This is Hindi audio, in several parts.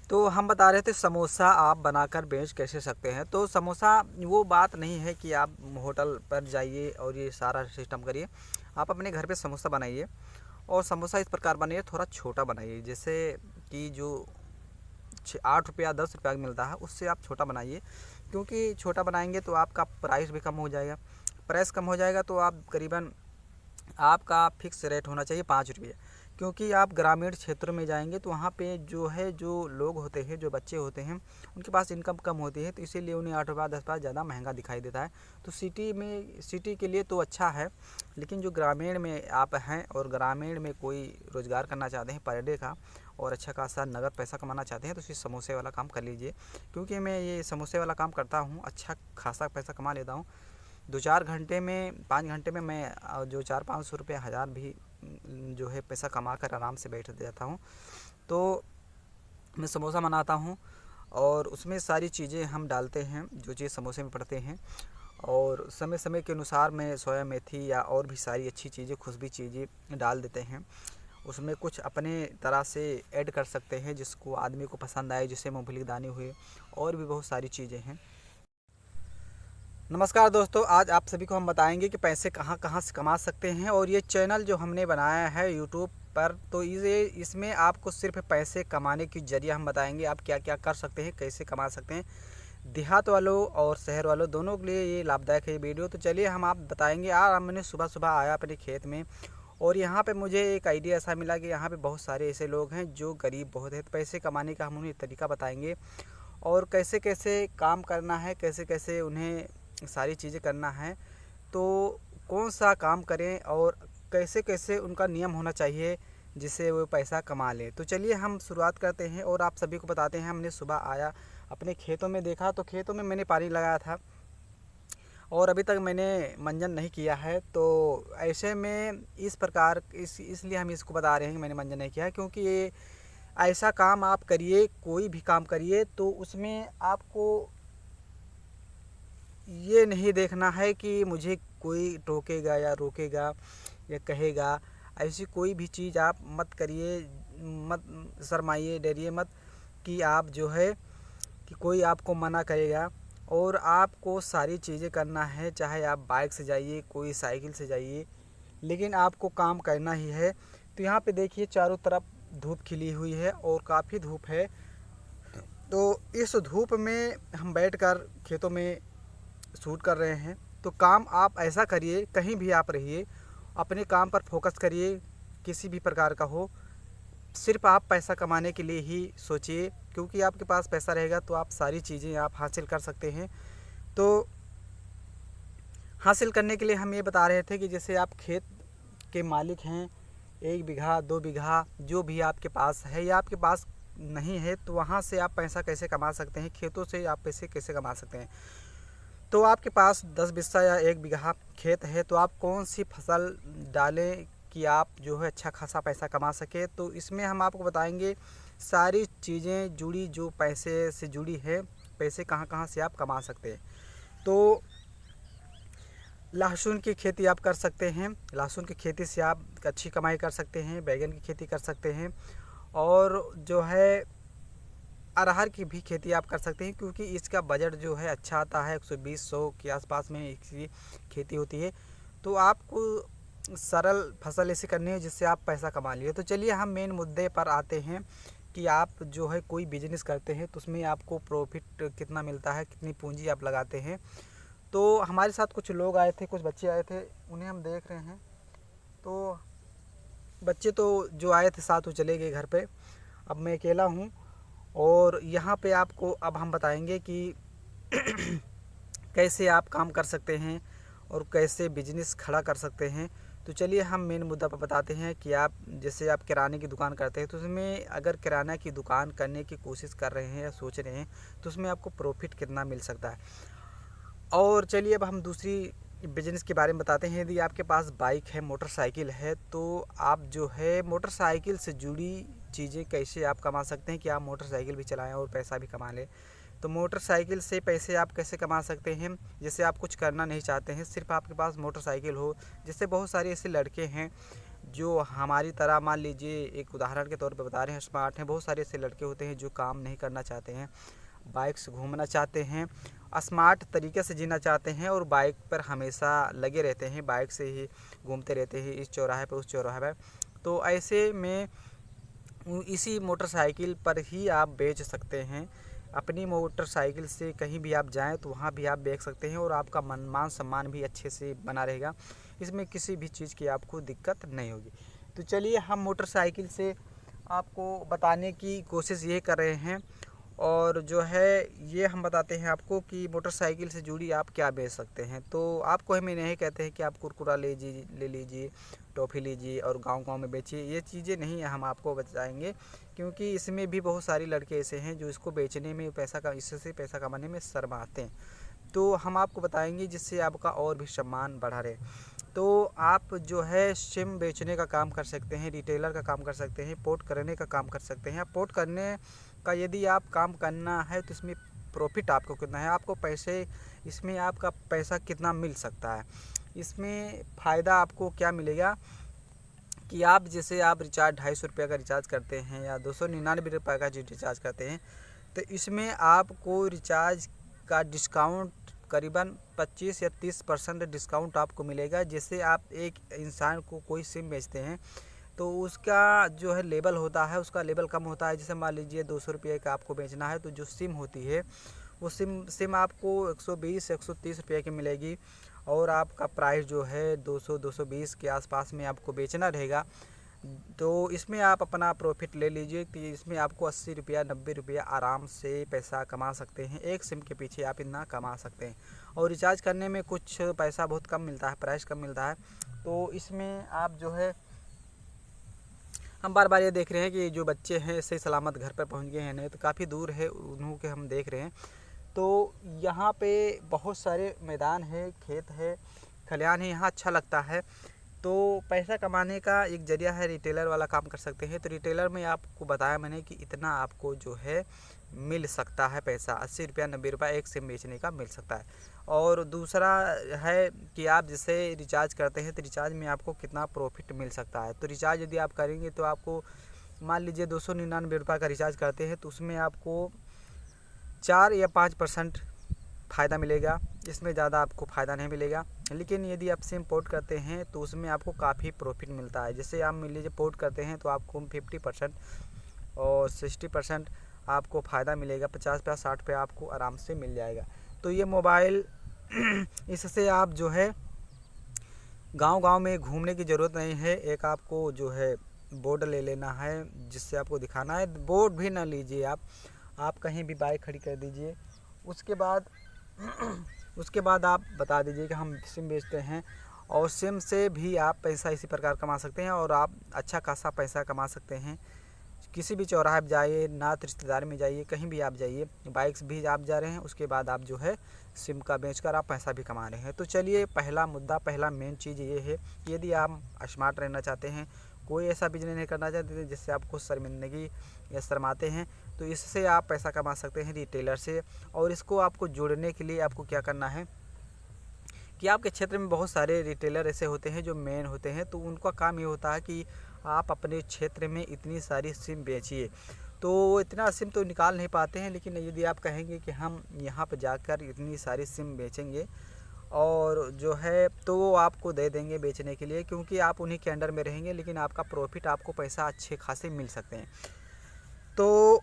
तो हम बता रहे थे समोसा आप बनाकर बेच कैसे सकते हैं। तो समोसा वो बात नहीं है कि आप होटल पर जाइए और ये सारा सिस्टम करिए। आप अपने घर पे समोसा बनाइए और समोसा इस प्रकार बनाइए, थोड़ा छोटा बनाइए, जैसे कि जो 8 रुपया 10 रुपया मिलता है उससे आप छोटा बनाइए, क्योंकि छोटा बनाएंगे तो आपका प्राइस भी कम हो जाएगा। प्राइस कम हो जाएगा तो आप करीबन आपका फिक्स रेट होना चाहिए 5 रुपये, क्योंकि आप ग्रामीण क्षेत्र में जाएंगे तो वहाँ पे जो लोग होते हैं, जो बच्चे होते हैं, उनके पास इनकम कम होती है, तो इसीलिए उन्हें 8 रुपया 10 रुपया ज़्यादा महंगा दिखाई देता है। तो सिटी के लिए तो अच्छा है, लेकिन जो ग्रामीण में आप हैं और ग्रामीण में कोई रोज़गार करना चाहते हैं पर डे का और अच्छा खासा नगद पैसा कमाना चाहते हैं, तो इस समोसे वाला काम कर लीजिए। क्योंकि मैं ये समोसे वाला काम करता हूँ, अच्छा खासा पैसा कमा लेता हूँ। 2-4 घंटे में 5 घंटे में मैं जो 400-500 रुपये 1000 भी जो है पैसा कमा कर आराम से बैठ जाता हूँ। तो मैं समोसा बनाता हूँ और उसमें सारी चीज़ें हम डालते हैं जो चीज़ समोसे में पड़ते हैं, और समय समय के अनुसार मैं सोया मेथी या और भी सारी अच्छी चीज़ें, खुशबी चीज़ें डाल देते हैं। उसमें कुछ अपने तरह से ऐड कर सकते हैं जिसको आदमी को पसंद आए, जैसे मूंगफली के दाने हुए, और भी बहुत सारी चीज़ें हैं। नमस्कार दोस्तों, आज आप सभी को हम बताएंगे कि पैसे कहाँ कहाँ से कमा सकते हैं। और ये चैनल जो हमने बनाया है यूट्यूब पर, तो इसमें आपको सिर्फ पैसे कमाने की जरिया हम बताएंगे आप क्या क्या कर सकते हैं, कैसे कमा सकते हैं। देहात वालों और शहर वालों दोनों के लिए ये लाभदायक है ये वीडियो। तो चलिए हम आप बताएंगे। यार मैंने सुबह सुबह आया अपने खेत में और यहाँ पे मुझे एक आइडिया ऐसा मिला कि यहाँ पे बहुत सारे ऐसे लोग हैं जो गरीब बहुत है। तो पैसे कमाने का हम उन्हें तरीका बताएंगे और कैसे कैसे काम करना है, कैसे कैसे उन्हें सारी चीज़ें करना है, तो कौन सा काम करें और कैसे कैसे उनका नियम होना चाहिए जिससे वो पैसा कमा लें। तो चलिए हम शुरुआत करते हैं और आप सभी को बताते हैं। हमने सुबह आया अपने खेतों में देखा, तो खेतों में मैंने पानी लगाया था और अभी तक मैंने मंजन नहीं किया है। तो ऐसे में इस प्रकार इसलिए हम इसको बता रहे हैं कि मैंने मंजन नहीं किया है, क्योंकि ये ऐसा काम आप करिए, कोई भी काम करिए तो उसमें आपको ये नहीं देखना है कि मुझे कोई टोकेगा या रोकेगा या कहेगा। ऐसी कोई भी चीज़ आप मत करिए, मत शर्माइए, डरिए मत कि आप जो है कि कोई आपको मना करेगा। और आपको सारी चीज़ें करना है, चाहे आप बाइक से जाइए, कोई साइकिल से जाइए, लेकिन आपको काम करना ही है। तो यहाँ पे देखिए चारों तरफ धूप खिली हुई है और काफ़ी धूप है। तो इस धूप में हम बैठकर खेतों में शूट कर रहे हैं। तो काम आप ऐसा करिए, कहीं भी आप रहिए, अपने काम पर फोकस करिए, किसी भी प्रकार का हो। सिर्फ आप पैसा कमाने के लिए ही सोचिए, क्योंकि आपके पास पैसा रहेगा तो आप सारी चीज़ें आप हासिल कर सकते हैं। तो हासिल करने के लिए हम ये बता रहे थे कि जैसे आप खेत के मालिक हैं, 1 बीघा 2 बीघा जो भी आपके पास है या आपके पास नहीं है, तो वहाँ से आप पैसा कैसे कमा सकते हैं, खेतों से आप पैसे कैसे कमा सकते हैं। तो आपके पास 10 बिस्सा या 1 बीघा खेत है, तो आप कौन सी फसल डालें कि आप जो है अच्छा खासा पैसा कमा सके। तो इसमें हम आपको बताएंगे सारी चीज़ें जुड़ी जो पैसे से जुड़ी है, पैसे कहाँ कहाँ से आप कमा सकते हैं। तो लहसुन की खेती आप कर सकते हैं, लहसुन की खेती से आप अच्छी कमाई कर सकते हैं। बैगन की खेती कर सकते हैं और जो है अरहर की भी खेती आप कर सकते हैं, क्योंकि इसका बजट जो है अच्छा आता है। 120-100 के आसपास में इसकी खेती होती है। तो आपको सरल फसल ऐसी करनी है जिससे आप पैसा कमा लिए। तो चलिए हम मेन मुद्दे पर आते हैं कि आप जो है कोई बिजनेस करते हैं तो उसमें आपको प्रॉफिट कितना मिलता है, कितनी पूंजी आप लगाते हैं। तो हमारे साथ कुछ लोग आए थे, कुछ बच्चे आए थे, उन्हें हम देख रहे हैं। तो बच्चे तो जो आए थे साथ वो चले गए घर पे, अब मैं अकेला हूँ। और यहाँ पे आपको अब हम बताएंगे कि कैसे आप काम कर सकते हैं और कैसे बिजनेस खड़ा कर सकते हैं। तो चलिए हम मेन मुद्दा पर बताते हैं कि आप जैसे आप किराने की दुकान करते हैं, तो उसमें अगर किराना की दुकान करने की कोशिश कर रहे हैं या सोच रहे हैं, तो उसमें आपको प्रॉफिट कितना मिल सकता है। और चलिए अब हम दूसरी बिजनेस के बारे में बताते हैं। यदि आपके पास बाइक है, मोटरसाइकिल है, तो आप जो है मोटरसाइकिल से जुड़ी चीज़ें कैसे आप कमा सकते हैं कि आप मोटरसाइकिल भी चलाएं और पैसा भी कमा लें। तो मोटरसाइकिल से पैसे आप कैसे कमा सकते हैं, जैसे आप कुछ करना नहीं चाहते हैं, सिर्फ आपके पास मोटरसाइकिल हो। जैसे बहुत सारे ऐसे लड़के हैं जो हमारी तरह, मान लीजिए एक उदाहरण के तौर पे बता रहे हैं, स्मार्ट हैं, बहुत सारे ऐसे लड़के होते हैं जो काम नहीं करना चाहते हैं, बाइक से घूमना चाहते हैं, स्मार्ट तरीके से जीना चाहते हैं और बाइक पर हमेशा लगे रहते हैं, बाइक से ही घूमते रहते हैं इस चौराहे पर उस चौराहे पर। तो ऐसे में इसी मोटरसाइकिल पर ही आप बेच सकते हैं। अपनी मोटरसाइकिल से कहीं भी आप जाएं तो वहाँ भी आप बेच सकते हैं और आपका मान सम्मान भी अच्छे से बना रहेगा। इसमें किसी भी चीज़ की आपको दिक्कत नहीं होगी। तो चलिए हम मोटरसाइकिल से आपको बताने की कोशिश ये कर रहे हैं और जो है ये हम बताते हैं आपको कि मोटरसाइकिल से जुड़ी आप क्या बेच सकते हैं। तो आपको हम नहीं कहते हैं कि आप कुरकुरा ले लीजिए, टॉफ़ी लीजिए और गांव-गांव में बेचिए, ये चीज़ें नहीं हम आपको बताएंगे, क्योंकि इसमें भी बहुत सारे लड़के ऐसे हैं जो इसको बेचने में इससे पैसा कमाने में शर्माते हैं। तो हम आपको बताएंगे जिससे आपका और भी सम्मान बढ़ा रहे। तो आप जो है सिम बेचने का काम कर सकते हैं, रिटेलर का काम कर सकते हैं, पोर्ट करने का काम कर सकते हैं। पोर्ट करने का यदि आप काम करना है तो इसमें प्रॉफिट आपको कितना है, आपको पैसे इसमें आपका पैसा कितना मिल सकता है, इसमें फ़ायदा आपको क्या मिलेगा कि आप जैसे आप रिचार्ज 250 रुपये का रिचार्ज करते हैं या 299 रुपये का रिचार्ज करते हैं, तो इसमें आपको रिचार्ज का डिस्काउंट करीबन 25 या 30% डिस्काउंट आपको मिलेगा। जैसे आप एक इंसान को कोई सिम बेचते हैं तो उसका जो है लेवल होता है, उसका लेवल कम होता है। जैसे मान लीजिए 200 रुपये का आपको बेचना है तो जो सिम होती है वो सिम आपको 120 130 रुपये की मिलेगी और आपका प्राइस जो है 200-220 के आसपास में आपको बेचना रहेगा। तो इसमें आप अपना प्रॉफिट ले लीजिए कि इसमें आपको 80 रुपया 90 रुपया आराम से पैसा कमा सकते हैं। एक सिम के पीछे आप इतना कमा सकते हैं और रिचार्ज करने में कुछ पैसा बहुत कम मिलता है, प्राइस कम मिलता है। तो इसमें आप जो है हम बार बार ये देख रहे हैं कि जो बच्चे हैं सही सलामत घर पर पहुंच गए हैं, नहीं तो काफ़ी दूर है उन्हों के हम देख रहे हैं। तो यहाँ पे बहुत सारे मैदान है, खेत है, खलिहान है, यहाँ अच्छा लगता है। तो पैसा कमाने का एक ज़रिया है, रिटेलर वाला काम कर सकते हैं। तो रिटेलर में आपको बताया मैंने कि इतना आपको जो है मिल सकता है पैसा, 80 रुपया 90 रुपया एक सिम बेचने का मिल सकता है। और दूसरा है कि आप जैसे रिचार्ज करते हैं तो रिचार्ज में आपको कितना प्रॉफिट मिल सकता है। तो रिचार्ज यदि आप करेंगे तो आपको मान लीजिए 299 रुपये का रिचार्ज करते हैं तो उसमें आपको 4 या 5% फ़ायदा मिलेगा, इसमें ज़्यादा आपको फ़ायदा नहीं मिलेगा। लेकिन यदि आप सिम पोर्ट करते हैं तो उसमें आपको काफ़ी प्रॉफिट मिलता है। जैसे आप मान लीजिए पोर्ट करते हैं तो आपको 50% और 60% आपको फ़ायदा मिलेगा, 50 या 60 पे आपको आराम से मिल जाएगा। तो ये मोबाइल इससे आप जो है गांव-गांव में घूमने की ज़रूरत नहीं है। एक आपको जो है बोर्ड ले लेना है जिससे आपको दिखाना है। बोर्ड भी ना लीजिए आप कहीं भी बाइक खड़ी कर दीजिए, उसके बाद आप बता दीजिए कि हम सिम बेचते हैं और सिम से भी आप पैसा इसी प्रकार कमा सकते हैं और आप अच्छा खासा पैसा कमा सकते हैं। किसी भी चौराहे पर जाइए, नात रिश्तेदार में जाइए, कहीं भी आप जाइए, बाइक से भी आप जा रहे हैं, उसके बाद आप जो है सिम का बेचकर आप पैसा भी कमा रहे हैं। तो चलिए पहला मुद्दा, पहला मेन चीज़ ये है कि यदि आप स्मार्ट रहना चाहते हैं, कोई ऐसा बिजनेस नहीं करना चाहते जिससे आपको शर्मिंदगी या शर्माते हैं, तो इससे आप पैसा कमा सकते हैं रिटेलर से। और इसको आपको जोड़ने के लिए आपको क्या करना है कि आपके क्षेत्र में बहुत सारे रिटेलर ऐसे होते हैं जो मेन होते हैं, तो उनका काम ये होता है कि आप अपने क्षेत्र में इतनी सारी सिम बेचिए। तो इतना सिम तो निकाल नहीं पाते हैं, लेकिन यदि आप कहेंगे कि हम यहाँ पर जाकर इतनी सारी सिम बेचेंगे और जो है तो वो आपको दे देंगे बेचने के लिए, क्योंकि आप उन्हीं के अंडर में रहेंगे, लेकिन आपका प्रॉफिट, आपको पैसा अच्छे खासे मिल सकते हैं। तो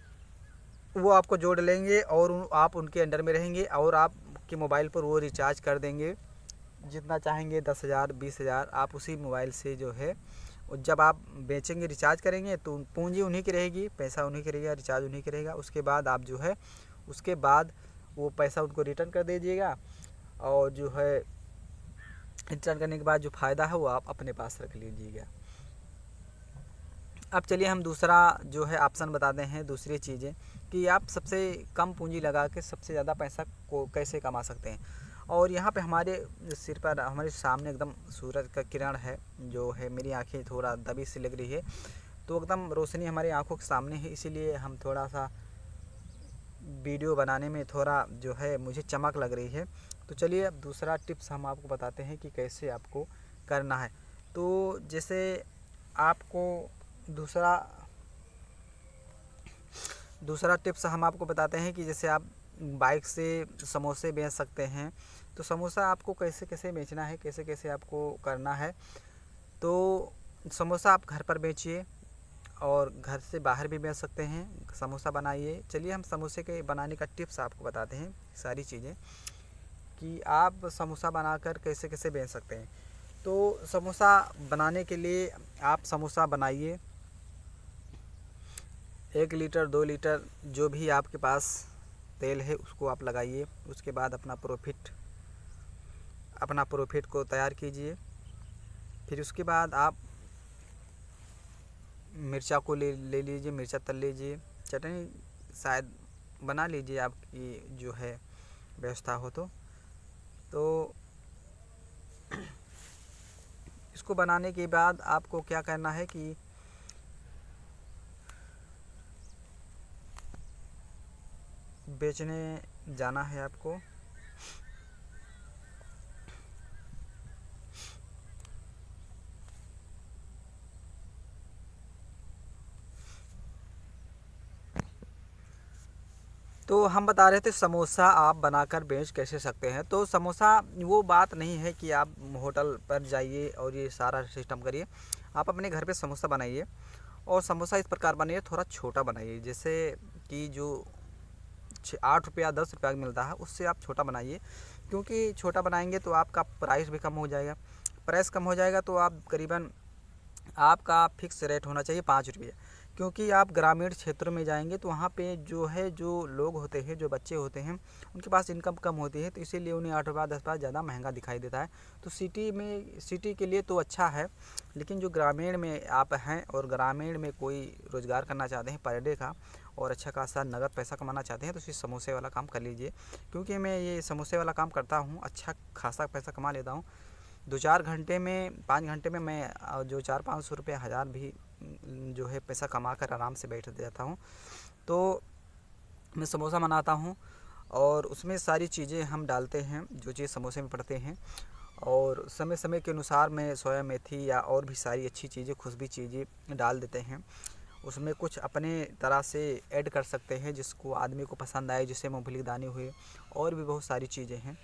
वो आपको जोड़ लेंगे और आप उनके अंडर में रहेंगे और आपके मोबाइल पर वो रिचार्ज कर देंगे जितना चाहेंगे, 10,000 20,000 आप उसी मोबाइल से जो है जब आप बेचेंगे, रिचार्ज करेंगे तो पूंजी उन्हीं की रहेगी, पैसा उन्हीं की रहेगा, रिचार्ज उन्हीं की रहेगा। उसके बाद आप जो है उसके बाद वो पैसा उनको रिटर्न कर दीजिएगा और जो है रिटर्न करने के बाद जो फ़ायदा है वो आप अपने पास रख लीजिएगा। अब चलिए हम दूसरा जो है ऑप्शन बताते हैं, दूसरी चीज़ें कि आप सबसे कम पूंजी लगा के सबसे ज़्यादा पैसा को कैसे कमा सकते हैं। और यहाँ पे हमारे सिर पर, हमारे सामने एकदम सूरज का किरण है, जो है मेरी आंखें थोड़ा दबी सी लग रही है, तो एकदम रोशनी हमारी आंखों के सामने है, इसीलिए हम थोड़ा सा वीडियो बनाने में थोड़ा जो है मुझे चमक लग रही है। तो चलिए अब दूसरा टिप्स हम आपको बताते हैं कि कैसे आपको करना है। तो जैसे आपको दूसरा दूसरा टिप्स हम आपको बताते हैं कि जैसे आप बाइक से समोसे बेच सकते हैं। तो समोसा आपको कैसे कैसे बेचना है, कैसे कैसे आपको करना है। तो समोसा आप घर पर बेचिए और घर से बाहर भी बेच सकते हैं, समोसा बनाइए। चलिए हम समोसे के बनाने का टिप्स आपको बताते हैं, सारी चीज़ें कि आप समोसा बनाकर कैसे कैसे बेच सकते हैं। तो समोसा बनाने के लिए आप समोसा बनाइए, 1 लीटर 2 लीटर जो भी आपके पास तेल है उसको आप लगाइए। उसके बाद अपना प्रॉफिट को तैयार कीजिए। फिर उसके बाद आप मिर्चा को ले लीजिए, मिर्चा तल लीजिए, चटनी शायद बना लीजिए, आपकी जो है व्यवस्था हो तो इसको बनाने के बाद आपको क्या करना है कि बेचने जाना है आपको। तो हम बता रहे थे समोसा आप बनाकर बेच कैसे सकते हैं। तो समोसा वो बात नहीं है कि आप होटल पर जाइए और ये सारा सिस्टम करिए। आप अपने घर पे समोसा बनाइए और समोसा इस प्रकार बनाइए, थोड़ा छोटा बनाइए। जैसे कि जो 8 रुपया 10 रुपया मिलता है उससे आप छोटा बनाइए, क्योंकि छोटा बनाएंगे तो आपका प्राइस भी कम हो जाएगा। प्राइस कम हो जाएगा तो आप करीबन आपका फिक्स रेट होना चाहिए 5 रुपये। क्योंकि आप ग्रामीण क्षेत्रों में जाएंगे तो वहाँ पे जो लोग होते हैं, जो बच्चे होते हैं, उनके पास इनकम कम होती है, तो इसीलिए उन्हें 8 रुपया 10 रुपया ज़्यादा महंगा दिखाई देता है। तो सिटी के लिए तो अच्छा है, लेकिन जो ग्रामीण में आप हैं और ग्रामीण में कोई रोज़गार करना चाहते हैं पर डे का और अच्छा खासा नगद पैसा कमाना चाहते हैं तो इस समोसे वाला काम कर लीजिए। क्योंकि मैं ये समोसे वाला काम करता हूँ, अच्छा खासा पैसा कमा लेता हूँ। 2-4 घंटे में 5 घंटे में मैं जो 400-500 रुपये 1000 भी जो है पैसा कमा कर आराम से बैठ जाता हूँ। तो मैं समोसा बनाता हूँ और उसमें सारी चीज़ें हम डालते हैं जो चीज़ समोसे में पड़ते हैं, और समय समय के अनुसार मैं सोया मेथी या और भी सारी अच्छी चीज़ें, खुशबी चीज़ें डाल देते हैं। उसमें कुछ अपने तरह से ऐड कर सकते हैं जिसको आदमी को पसंद आए, जैसे मूंगफली के दाने हुए, और भी बहुत सारी चीज़ें हैं।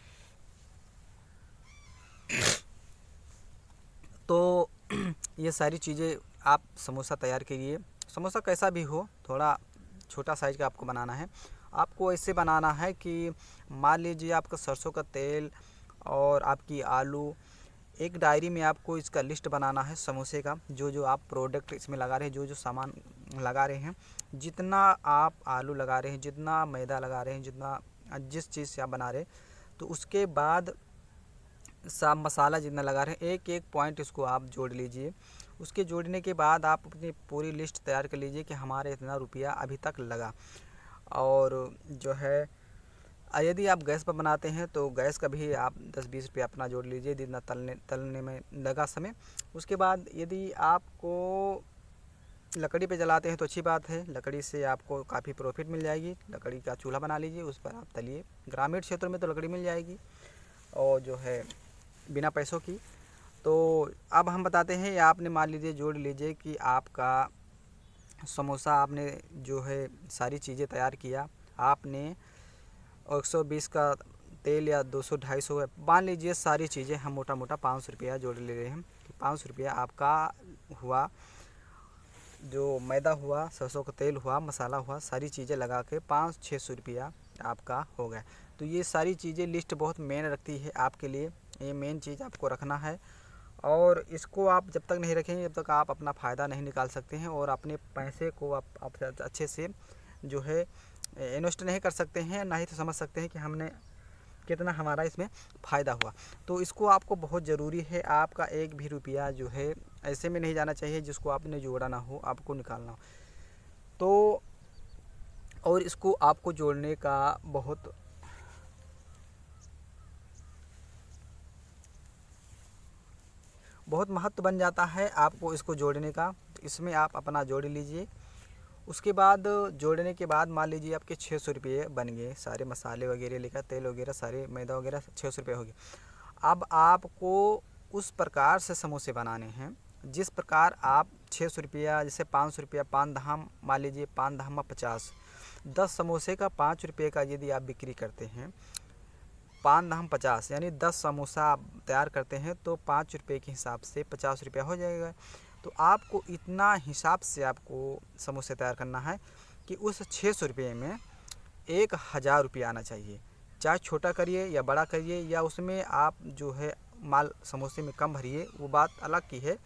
तो ये सारी चीज़ें आप समोसा तैयार कीजिए। समोसा कैसा भी हो, थोड़ा छोटा साइज़ का आपको बनाना है। आपको ऐसे बनाना है कि मान लीजिए आपका सरसों का तेल और आपकी आलू, एक डायरी में आपको इसका लिस्ट बनाना है समोसे का, जो जो आप प्रोडक्ट इसमें लगा रहे हैं, जो जो सामान लगा रहे हैं, जितना आप आलू लगा रहे हैं, जितना मैदा लगा रहे हैं, जितना जिस चीज़ से आप बना रहे हैं, तो उसके बाद सब मसाला जितना लगा रहे हैं, एक एक पॉइंट इसको आप जोड़ लीजिए। उसके जोड़ने के बाद आप अपनी पूरी लिस्ट तैयार कर लीजिए कि हमारे इतना रुपया अभी तक लगा। और जो है यदि आप गैस पर बनाते हैं तो गैस का भी आप 10-20 रुपया अपना जोड़ लीजिए, जितना तलने में लगा समय। उसके बाद यदि आपको लकड़ी पे जलाते हैं तो अच्छी बात है, लकड़ी से आपको काफ़ी प्रॉफिट मिल जाएगी। लकड़ी का चूल्हा बना लीजिए, उस पर आप तलिए। ग्रामीण क्षेत्रों में तो लकड़ी मिल जाएगी और जो है बिना पैसों की। तो अब हम बताते हैं, या आपने मान लीजिए जोड़ लीजिए कि आपका समोसा आपने जो है सारी चीज़ें तैयार किया, आपने 120 का तेल या 200-250 मान लीजिए, सारी चीज़ें हम मोटा मोटा 500 रुपया जोड़ ले रहे हैं। 500 रुपया आपका हुआ, जो मैदा हुआ, सरसों का तेल हुआ, मसाला हुआ, सारी चीज़ें लगा के 500-600 रुपया आपका हो गया। तो ये सारी चीज़ें लिस्ट बहुत मेन रखती है आपके लिए, ये मेन चीज़ आपको रखना है। और इसको आप जब तक नहीं रखेंगे जब तक आप अपना फ़ायदा नहीं निकाल सकते हैं और अपने पैसे को आप अच्छे से जो है इन्वेस्ट नहीं कर सकते हैं, ना ही तो समझ सकते हैं कि हमने कितना हमारा इसमें फ़ायदा हुआ। तो इसको आपको बहुत ज़रूरी है, आपका एक भी रुपया जो है ऐसे में नहीं जाना चाहिए जिसको आपने जोड़ा ना हो, आपको निकालना हो। तो और इसको आपको जोड़ने का बहुत महत्व बन जाता है आपको इसको जोड़ने का। तो इसमें आप अपना जोड़ लीजिए। उसके बाद जोड़ने के बाद मान लीजिए आपके 600 रुपये बन गए, सारे मसाले वगैरह लेकर, तेल वगैरह, सारे मैदा वगैरह, 600 रुपये हो गए। अब आपको उस प्रकार से समोसे बनाने हैं जिस प्रकार आप 600 रुपया, जैसे 500 रुपया पान धाम, मान लीजिए पान धाम में 50, 10 समोसे का 5 रुपये का यदि आप बिक्री करते हैं, पान धाम 50 यानी 10 समोसा आप तैयार करते हैं तो 5 रुपये के हिसाब से 50 रुपया हो जाएगा। तो आपको इतना हिसाब से आपको समोसे तैयार करना है कि उस 600 रुपये में 1000 रुपया आना चाहिए। चाहे छोटा करिए या बड़ा करिए, या उसमें आप जो है माल समोसे में कम भरिए, वो बात अलग की है।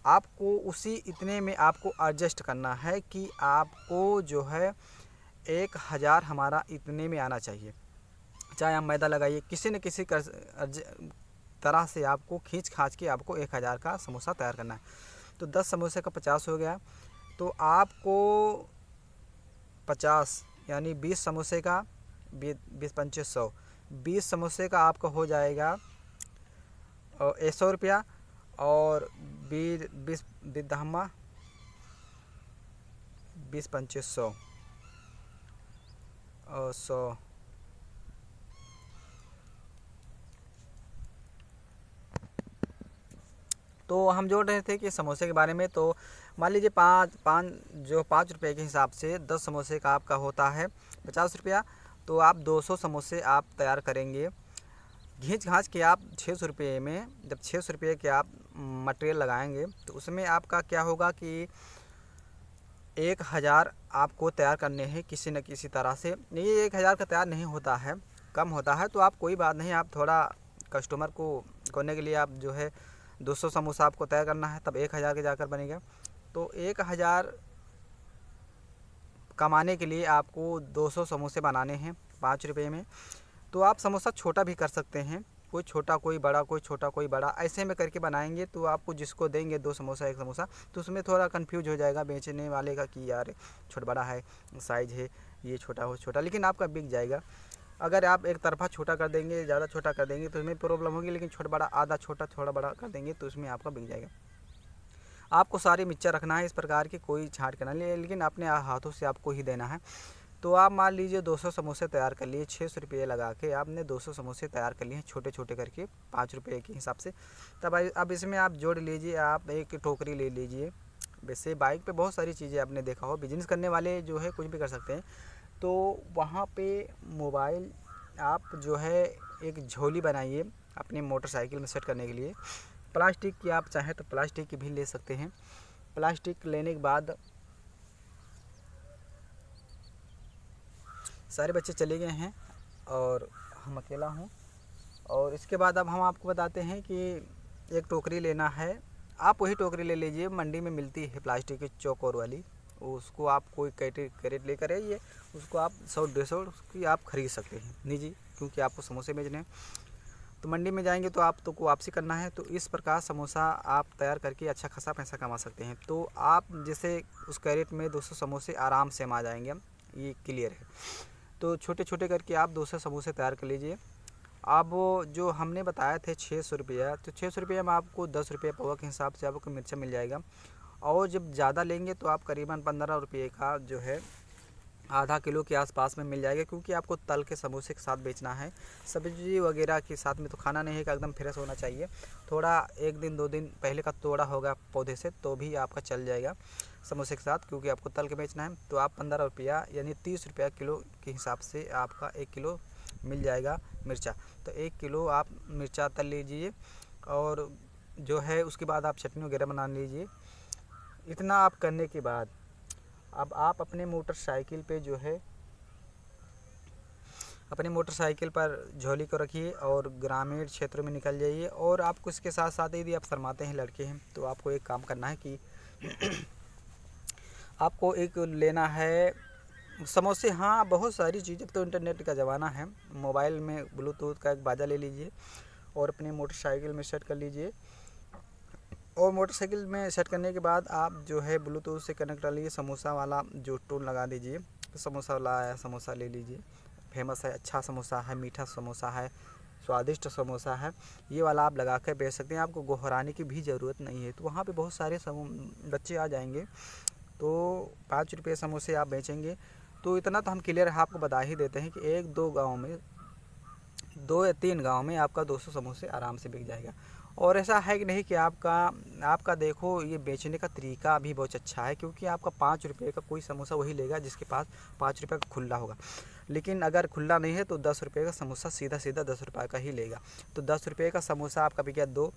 आपको उसी इतने में आपको एडजस्ट करना है कि आपको जो है 1000 हमारा इतने में आना चाहिए। चाहे आप मैदा लगाइए, किसी न किसी तरह से आपको खींच खाच के आपको 1000 का समोसा तैयार करना है। तो 10 समोसे का 50 हो गया, तो आपको 50 यानी 20 समोसे का 20 पंचे 100, 20 समोसे का आपका हो जाएगा 100 रुपया, और 20 धामा 20 पंचे 100 और 100 तो हम जोड़ रहे थे कि समोसे के बारे में। तो मान लीजिए 5 रुपये के हिसाब से 10 समोसे का आपका होता है 50 रुपया, तो आप 200 समोसे आप तैयार करेंगे। घींच घाँच के आप 600 रुपये में, जब 600 रुपये के आप मटेरियल लगाएंगे तो उसमें आपका क्या होगा कि 1000 आपको तैयार करने हैं किसी न किसी तरह से। ये 1000 का तैयार नहीं होता है, कम होता है, तो आप कोई बात नहीं, आप थोड़ा कस्टमर को करने के लिए आप जो है 200 समोसा आपको तैयार करना है, तब 1000 के जाकर बनेगा। तो 1000 कमाने के लिए आपको 200 समोसे बनाने हैं 5 रुपये में। तो आप समोसा छोटा भी कर सकते हैं, कोई छोटा कोई बड़ा, कोई छोटा कोई बड़ा, ऐसे में करके बनाएंगे तो आपको जिसको देंगे 2 समोसा 1 समोसा, तो उसमें थोड़ा कंफ्यूज हो जाएगा बेचने वाले का कि यार छोटा बड़ा है, साइज़ है, ये छोटा हो छोटा, लेकिन आपका बिक जाएगा। अगर आप एक तरफा छोटा कर देंगे, ज़्यादा छोटा कर देंगे तो उसमें प्रॉब्लम होगी, लेकिन छोटा बड़ा आधा छोटा थोड़ा बड़ा कर देंगे तो उसमें आपका बिक जाएगा। आपको सारी मिक्सचर रखना है इस प्रकार की, कोई छाँट के ना ले, लेकिन अपने हाथों से आपको ही देना है। तो आप मान लीजिए 200 समोसे तैयार कर लिए, 600 रुपये लगा के आपने 200 समोसे तैयार कर लिए छोटे छोटे करके 5 रुपये के हिसाब से। तब अब इसमें आप जोड़ लीजिए, आप एक टोकरी ले लीजिए। वैसे बाइक पे बहुत सारी चीज़ें आपने देखा हो, बिजनेस करने वाले जो है कुछ भी कर सकते हैं। तो वहाँ पे मोबाइल आप जो है एक झोली बनाइए अपनी मोटरसाइकिल में सेट करने के लिए। प्लास्टिक की आप चाहें तो प्लास्टिक की भी ले सकते हैं। प्लास्टिक लेने के बाद सारे बच्चे चले गए हैं और हम अकेला हूँ। और इसके बाद अब हम आपको बताते हैं कि एक टोकरी लेना है। आप वही टोकरी ले लीजिए, मंडी में मिलती है प्लास्टिक की चौकोर वाली, उसको आप कोई कैरेट लेकर आइए, उसको आप 100-150 की आप ख़रीद सकते हैं निजी, क्योंकि आपको समोसे बेचने हैं। तो मंडी में जाएंगे तो आप तो को वापसी करना है। तो इस प्रकार समोसा आप तैयार करके अच्छा खासा पैसा कमा सकते हैं। तो आप जैसे उस कैरेट में 200 समोसे आराम से आ जाएंगे, ये क्लियर है। तो छोटे छोटे करके आप 200 समोसे तैयार कर लीजिए। अब जो हमने बताया थे 600 रुपया, तो 600 रुपये में आपको 10 रुपये पवा के हिसाब से आपको मिर्चा मिल जाएगा। और जब ज़्यादा लेंगे तो आप करीबन 15 रुपये का जो है आधा किलो के आसपास में मिल जाएगा, क्योंकि आपको तल के समोसे के साथ बेचना है। सब्जी वगैरह के साथ में तो खाना नहीं है कि एकदम फ्रेश होना चाहिए, थोड़ा 1 दिन 2 दिन पहले का तोड़ा होगा पौधे से तो भी आपका चल जाएगा समोसे के साथ, क्योंकि आपको तल के बेचना है। तो आप 15 रुपया यानी 30 रुपया किलो के हिसाब से आपका 1 किलो मिल जाएगा मिर्चा। तो 1 किलो आप मिर्चा तल लीजिए, और जो है उसके बाद आप चटनी वगैरह बना लीजिए। इतना आप करने के बाद अब आप अपने मोटरसाइकिल पे जो है अपने मोटरसाइकिल पर झोली को रखिए और ग्रामीण क्षेत्रों में निकल जाइए। और आपको इसके साथ साथ यदि आप शर्माते हैं, लड़के हैं, तो आपको एक काम करना है कि आपको एक लेना है समोसे। हाँ, बहुत सारी चीज़ें, तो इंटरनेट का ज़माना है, मोबाइल में ब्लूटूथ का एक बाजा ले लीजिए और अपनी मोटरसाइकिल में सेट कर लीजिए। और मोटरसाइकिल में सेट करने के बाद आप जो है ब्लूटूथ से कनेक्ट कर लीजिए, समोसा वाला जो टूल लगा दीजिए। तो समोसा वाला आया, समोसा ले लीजिए, फेमस है, अच्छा समोसा है, मीठा समोसा है, स्वादिष्ट समोसा है, ये वाला आप लगा कर बेच सकते हैं। आपको गोहराने की भी ज़रूरत नहीं है। तो वहाँ पे बहुत सारे बच्चे आ जाएंगे, तो 5 रुपये समोसे आप बेचेंगे। तो इतना तो हम क्लियर है, आपको बता ही देते हैं कि 1-2 गाँव में, 2 या 3 गाँव में आपका 200 समोसे आराम से बिक जाएगा। और ऐसा है कि नहीं कि आपका देखो ये बेचने का तरीका भी बहुत अच्छा है, क्योंकि आपका 5 रुपये का कोई समोसा वही लेगा जिसके पास 5 रुपये का खुल्ला होगा। लेकिन अगर खुल्ला नहीं है तो 10 रुपये का समोसा सीधा सीधा 10 रुपये का ही लेगा। तो 10 रुपये का समोसा आपका बिक गया 2,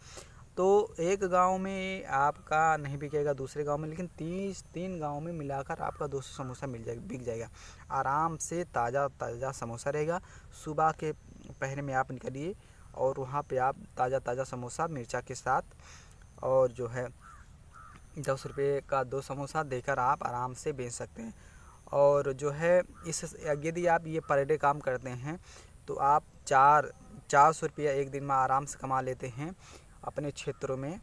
तो एक गांव में आपका नहीं बिकेगा, दूसरे गांव में, लेकिन 3 गांव में मिलाकर आपका 200 समोसा बिक जाएगा आराम से। ताज़ा ताज़ा समोसा रहेगा। सुबह के पहर में आप निकलिए और वहाँ पे आप ताज़ा ताज़ा समोसा मिर्चा के साथ और जो है 10 रुपये का 2 समोसा देकर आप आराम से बेच सकते हैं। और जो है यदि आप ये पर डे काम करते हैं तो आप 400 रुपया एक दिन में आराम से कमा लेते हैं अपने क्षेत्रों में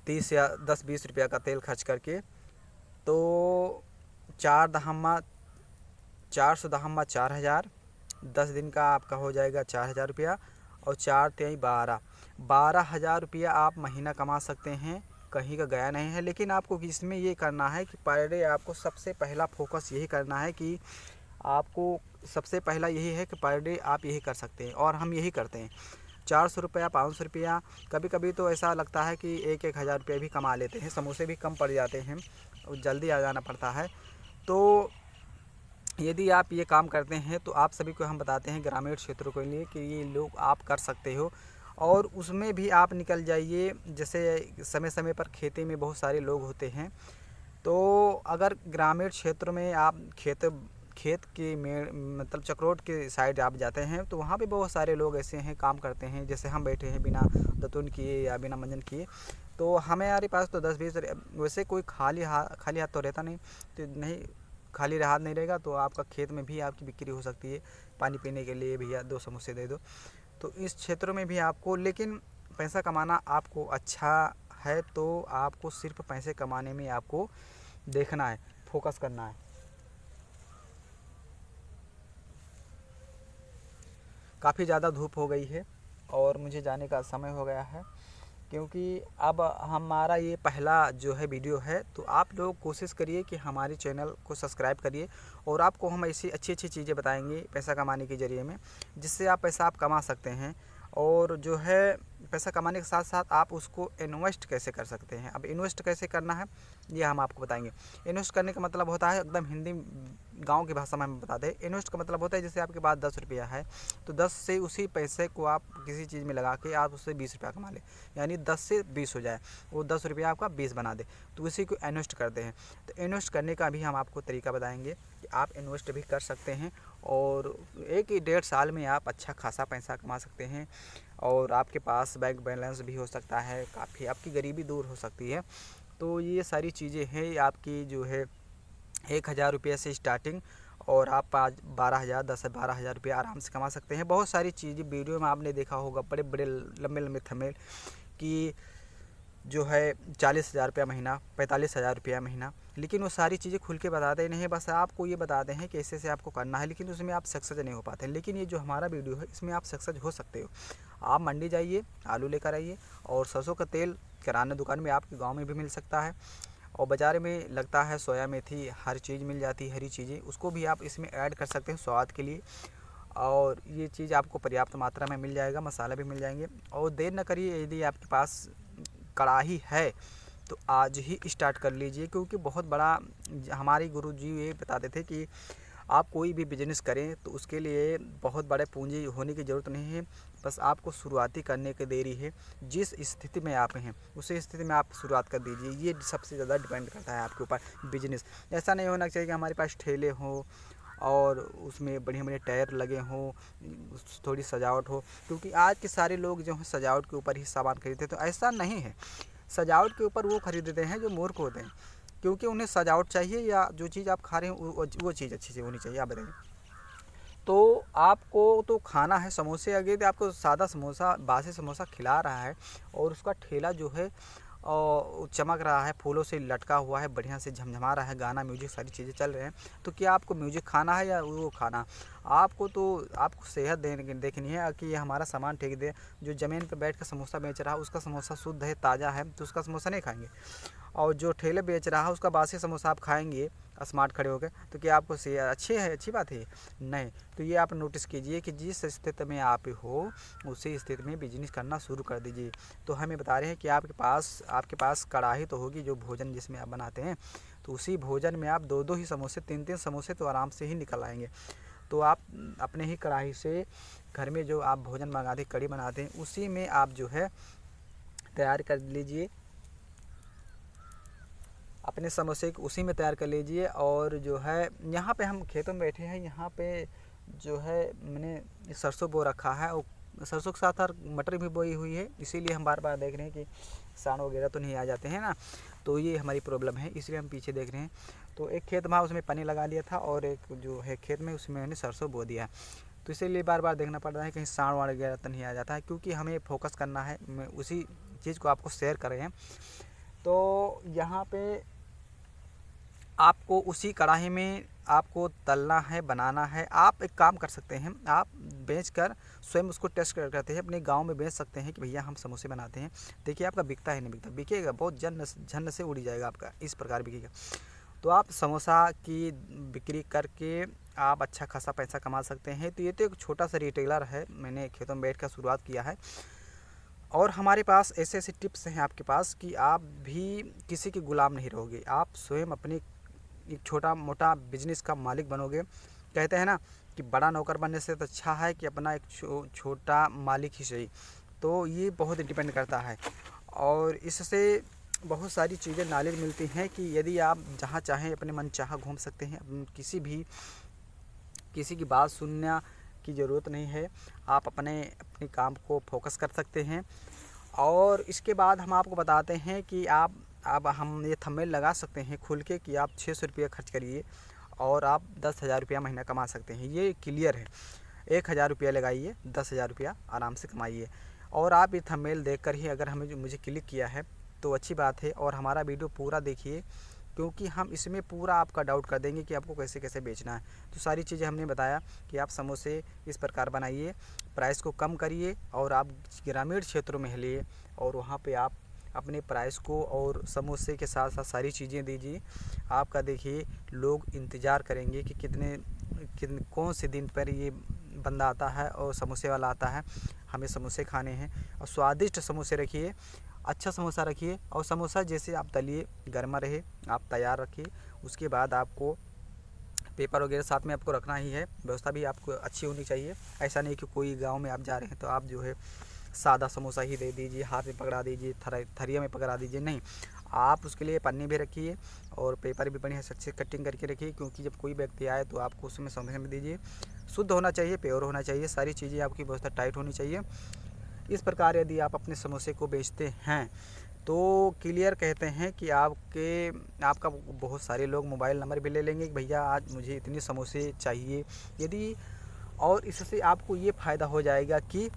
30 या 10-20 रुपया का तेल खर्च करके। तो 400 दहम्मा 4000, 10 दिन का आपका हो जाएगा 4000 रुपया, और 4 तिहाई 12,000 रुपया आप महीना कमा सकते हैं। कहीं का गया नहीं है। लेकिन आपको इसमें ये करना है कि पर डे आपको सबसे पहला फोकस यही करना है कि आपको सबसे पहला यही है कि पर डे आप यही कर सकते हैं, और हम यही करते हैं। 400 रुपया, 500 रुपया, कभी कभी तो ऐसा लगता है कि 1-1 हज़ार रुपये भी कमा लेते हैं। समोसे भी कम पड़ जाते हैं और जल्दी आ जाना पड़ता है। तो यदि आप ये काम करते हैं तो आप सभी को हम बताते हैं ग्रामीण क्षेत्रों के लिए कि ये लोग आप कर सकते हो, और उसमें भी आप निकल जाइए। जैसे समय समय पर खेती में बहुत सारे लोग होते हैं, तो अगर ग्रामीण क्षेत्र में आप खेत के में मतलब चक्रोट के साइड आप जाते हैं तो वहाँ पे बहुत सारे लोग ऐसे हैं काम करते हैं। जैसे हम बैठे हैं बिना दतुन किए या बिना मंजन किए, तो हमारे पास तो 10-20 वैसे कोई खाली हाथ तो रहता नहीं, तो नहीं खाली हाथ नहीं रहेगा तो आपका खेत में भी आपकी बिक्री हो सकती है। पानी पीने के लिए भैया 2 समोसे दे दो। तो इस क्षेत्रों में भी आपको, लेकिन पैसा कमाना आपको अच्छा है तो आपको सिर्फ पैसे कमाने में आपको देखना है, फोकस करना है। काफ़ी ज़्यादा धूप हो गई है और मुझे जाने का समय हो गया है, क्योंकि अब हमारा ये पहला जो है वीडियो है। तो आप लोग कोशिश करिए कि हमारे चैनल को सब्सक्राइब करिए, और आपको हम ऐसी अच्छी अच्छी चीज़ें बताएंगे पैसा कमाने के ज़रिए में, जिससे आप पैसा कमा सकते हैं। और जो है पैसा कमाने के साथ साथ आप उसको इन्वेस्ट कैसे कर सकते हैं। अब इन्वेस्ट कैसे करना है ये हम आपको बताएंगे। इन्वेस्ट करने का मतलब होता है, एकदम हिंदी गांव की भाषा में हम बता दें, इन्वेस्ट का मतलब होता है जैसे आपके पास 10 रुपया है तो 10 से उसी पैसे को आप किसी चीज़ में लगा के आप उससे 20 रुपया कमा लें, यानी 10 से 20 हो जाए, वो 10 रुपया आपका 20 बना दे, तो उसी को इन्वेस्ट करते हैं। तो इन्वेस्ट करने का भी हम आपको तरीका बताएंगे कि आप इन्वेस्ट भी कर सकते हैं, और 1-1.5 साल में आप अच्छा खासा पैसा कमा सकते हैं, और आपके पास बैंक बैलेंस भी हो सकता है, काफ़ी आपकी गरीबी दूर हो सकती है। तो ये सारी चीज़ें हैं आपकी जो है 1,000 रुपये से स्टार्टिंग, और आप 12,000 10-12,000 रुपये आराम से कमा सकते हैं। बहुत सारी चीज़ें वीडियो में आपने देखा होगा, बड़े बड़े लंबे लंबे थंबनेल कि जो है 40,000 रुपया महीना, 45,000 रुपया महीना, लेकिन वो सारी चीज़ें खुल के बताते नहीं, बस आपको ये बताते हैं कि ऐसे से आपको करना है, लेकिन उसमें आप सक्सेस नहीं हो पाते। लेकिन ये जो हमारा वीडियो है इसमें आप सक्सेस हो सकते हो। आप मंडी जाइए, आलू लेकर आइए, और सरसों का तेल किराना दुकान में आपके गांव में भी मिल सकता है, और बाज़ार में लगता है सोया मेथी, हर चीज़ मिल जाती है, हरी चीज़ें, उसको भी आप इसमें ऐड कर सकते हैं स्वाद के लिए, और ये चीज़ आपको पर्याप्त मात्रा में मिल जाएगा, मसाला भी मिल जाएंगे। और देर न करिए, यदि आपके पास कढ़ाई है तो आज ही स्टार्ट कर लीजिए, क्योंकि बहुत बड़ा हमारे गुरुजी ये बताते थे कि आप कोई भी बिजनेस करें तो उसके लिए बहुत बड़े पूंजी होने की ज़रूरत नहीं है, बस आपको शुरुआती करने की देरी है। जिस स्थिति में आप हैं उसी स्थिति में आप शुरुआत कर दीजिए, ये सबसे ज़्यादा डिपेंड करता है आपके ऊपर बिजनेस। ऐसा नहीं होना चाहिए कि हमारे पास ठेले हों और उसमें बढ़िया बढ़िया टायर लगे हों, थोड़ी सजावट हो, क्योंकि आज के सारे लोग जो हैं सजावट के ऊपर ही सामान खरीदते हैं। तो ऐसा नहीं है, सजावट के ऊपर वो खरीदते हैं जो मूर्ख होते हैं, क्योंकि उन्हें सजावट चाहिए, या जो चीज़ आप खा रहे हैं वो चीज़ अच्छी से होनी चाहिए। आप बताइए, तो आपको तो खाना है समोसे, अगर आपको सादा समोसा, बासी समोसा खिला रहा है और उसका ठेला जो है और चमक रहा है, फूलों से लटका हुआ है, बढ़िया से झमझमा रहा है, गाना म्यूजिक सारी चीज़ें चल रहे हैं, तो क्या आपको म्यूजिक खाना है या वो खाना? आपको सेहत देखनी है कि ये हमारा सामान ठीक दे। जो ज़मीन पर बैठ कर समोसा बेच रहा है उसका समोसा शुद्ध है, ताज़ा है, तो उसका समोसा नहीं खाएंगे, और जो ठेले बेच रहा है उसका बासी समोसा आप खाएंगे स्मार्ट खड़े हो गए, तो क्या आपको अच्छी बात है? नहीं। तो ये आप नोटिस कीजिए कि जिस स्थिति में आप हो उसी स्थिति में बिजनेस करना शुरू कर दीजिए। तो हमें बता रहे हैं कि आपके पास कढ़ाई तो होगी, जो भोजन जिसमें आप बनाते हैं, तो उसी भोजन में आप 2-2 ही समोसे, 3-3 समोसे तो आराम से ही निकल आएंगे। तो आप अपने ही कढ़ाई से घर में जो आप भोजन मंगाते हैं, कढ़ी बनाते हैं, उसी में आप जो है तैयार कर लीजिए अपने समोसे को, उसी में तैयार कर लीजिए। और जो है यहाँ पे हम खेतों में बैठे हैं, यहाँ पे जो है मैंने सरसों बो रखा है और सरसों के साथ और मटर भी बोई हुई है, इसीलिए हम बार बार देख रहे हैं कि सांड वगैरह तो नहीं आ जाते हैं ना, तो ये हमारी प्रॉब्लम है, इसलिए हम पीछे देख रहे हैं। तो एक खेत में उसमें पानी लगा लिया था और एक जो है खेत में उसमें मैंने सरसों बो दिया, तो इसीलिए बार बार देखना पड़ रहा है कहीं सांड वाड़ वगैरह तो नहीं आ जाता है, क्योंकि हमें फोकस करना है। मैं उसी चीज़ को आपको शेयर कर रहे हैं। तो यहाँ पे आपको उसी कढ़ाई में आपको तलना है, बनाना है। आप एक काम कर सकते हैं, आप बेचकर स्वयं उसको टेस्ट करते हैं, अपने गांव में बेच सकते हैं कि भैया हम समोसे बनाते हैं, देखिए आपका बिकता है नहीं बिकता, बिकेगा बहुत झन से उड़ जाएगा आपका, इस प्रकार बिकेगा। तो आप समोसा की बिक्री करके आप अच्छा खासा पैसा कमा सकते हैं। तो ये तो एक छोटा सा रिटेलर है, मैंने खेतों में बैठ कर शुरुआत किया है। और हमारे पास ऐसे ऐसे टिप्स हैं आपके पास कि आप भी किसी के गुलाम नहीं रहोगे, आप स्वयं अपनी एक छोटा मोटा बिजनेस का मालिक बनोगे। कहते हैं ना कि बड़ा नौकर बनने से तो अच्छा है कि अपना एक छोटा मालिक ही सही। तो ये बहुत डिपेंड करता है और इससे बहुत सारी चीज़ें नॉलेज मिलती हैं कि यदि आप जहाँ चाहें अपने मन चाहा घूम सकते हैं। किसी की बात सुनना की ज़रूरत नहीं है, आप अपने काम को फोकस कर सकते हैं। और इसके बाद हम आपको बताते हैं कि अब हम ये थंबनेल लगा सकते हैं खुल के कि आप 600 रुपये खर्च करिए और आप 10,000 रुपया महीना कमा सकते हैं। ये क्लियर है। 1,000 रुपया लगाइए, 10,000 रुपया आराम से कमाइए। और आप ये थंबनेल देखकर ही अगर मुझे क्लिक किया है तो अच्छी बात है, और हमारा वीडियो पूरा देखिए, क्योंकि हम इसमें पूरा आपका डाउट कर देंगे कि आपको कैसे कैसे बेचना है। तो सारी चीज़ें हमने बताया कि आप समोसे इस प्रकार बनाइए, प्राइस को कम करिए और आप ग्रामीण क्षेत्रों में लिए और वहाँ पे आप अपने प्राइस को और समोसे के साथ साथ सारी चीज़ें दीजिए। आपका देखिए लोग इंतज़ार करेंगे कि कौन से दिन पर ये बंदा आता है और समोसे वाला आता है, हमें समोसे खाने हैं। और स्वादिष्ट समोसे रखिए, अच्छा समोसा रखिए, और समोसा जैसे आप तलिए गर्मा रहे, आप तैयार रखिए। उसके बाद आपको पेपर वगैरह साथ में आपको रखना ही है, व्यवस्था भी आपको अच्छी होनी चाहिए। ऐसा नहीं कि कोई गांव में आप जा रहे हैं तो आप जो है सादा समोसा ही दे दीजिए, हाथ में पकड़ा दीजिए, थरिया में पकड़ा दीजिए, नहीं। आप उसके लिए पन्नी भी रखिए और पेपर भी बढ़िया से कटिंग करके रखिए, क्योंकि जब कोई व्यक्ति आए तो आपको उसमें समझने में दीजिए। शुद्ध होना चाहिए, प्योर होना चाहिए, सारी चीज़ें आपकी व्यवस्था टाइट होनी चाहिए। इस प्रकार यदि आप अपने समोसे को बेचते हैं तो क्लियर कहते हैं कि आपका बहुत सारे लोग मोबाइल नंबर भी ले लेंगे कि भैया आज मुझे इतने समोसे चाहिए। और इससे आपको ये फ़ायदा हो जाएगा कि